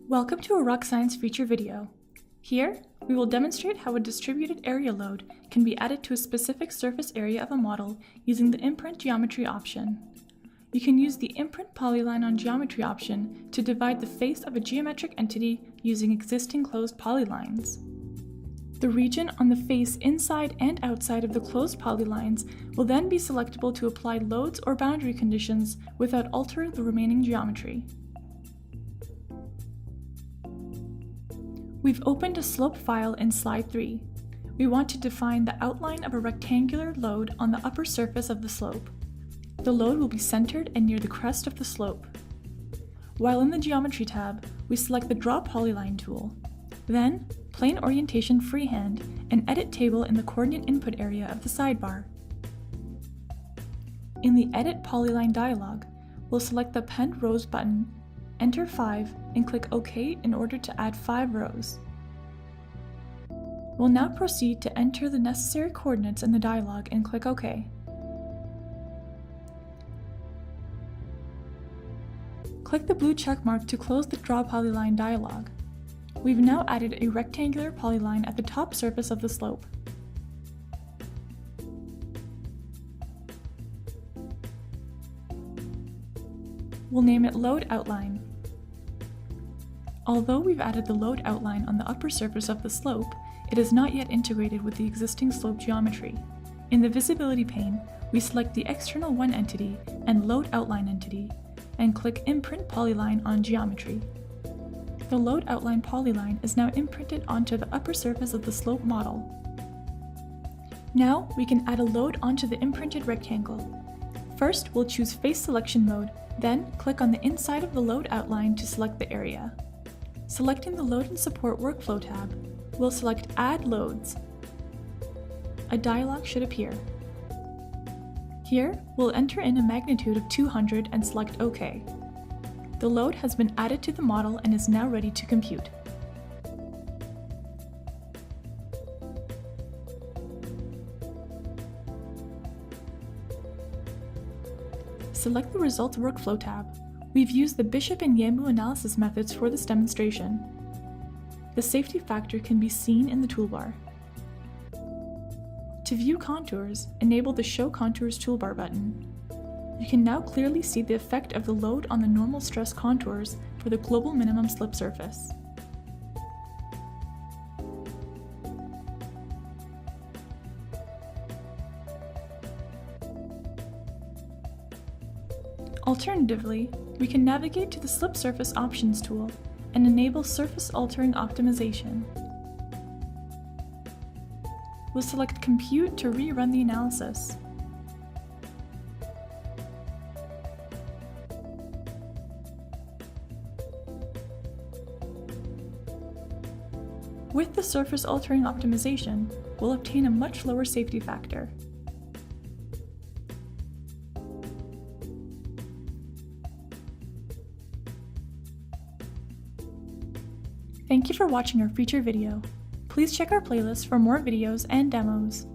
Welcome to a Rocscience feature video. Here, we will demonstrate how a distributed area load can be added to a specific surface area of a model using the Imprint Geometry option. You can use the Imprint Polyline on Geometry option to divide the face of a geometric entity using existing closed polylines. The region on the face inside and outside of the closed polylines will then be selectable to apply loads or boundary conditions without altering the remaining geometry. We've opened a slope file in Slide3. We want to define the outline of a rectangular load on the upper surface of the slope. The load will be centered and near the crest of the slope. While in the Geometry tab, we select the Draw Polyline tool. Then, Plane Orientation Freehand and Edit Table in the Coordinate Input area of the sidebar. In the Edit Polyline dialog, we'll select the Append Rows button, enter 5, and click OK in order to add 5 rows. We'll now proceed to enter the necessary coordinates in the dialog and click OK. Click the blue check mark to close the Draw Polyline dialog. We've now added a rectangular polyline at the top surface of the slope. We'll name it Load Outline. Although we've added the load outline on the upper surface of the slope, it is not yet integrated with the existing slope geometry. In the visibility pane, we select the external 1 entity and load outline entity, and click Imprint Polyline on Geometry. The load outline polyline is now imprinted onto the upper surface of the slope model. Now we can add a load onto the imprinted rectangle. First, we'll choose Face Selection Mode, then click on the inside of the load outline to select the area. Selecting the Load and Support Workflow tab, we'll select Add Loads. A dialog should appear. Here, we'll enter in a magnitude of 200 and select OK. The load has been added to the model and is now ready to compute. Select the Results Workflow tab. We've used the Bishop and Yambu analysis methods for this demonstration. The safety factor can be seen in the toolbar. To view contours, enable the Show Contours toolbar button. You can now clearly see the effect of the load on the normal stress contours for the global minimum slip surface. Alternatively, we can navigate to the Slip Surface Options tool and enable Surface Altering Optimization. We'll select Compute to rerun the analysis. With the Surface Altering Optimization, we'll obtain a much lower safety factor. Thank you for watching our feature video. Please check our playlist for more videos and demos.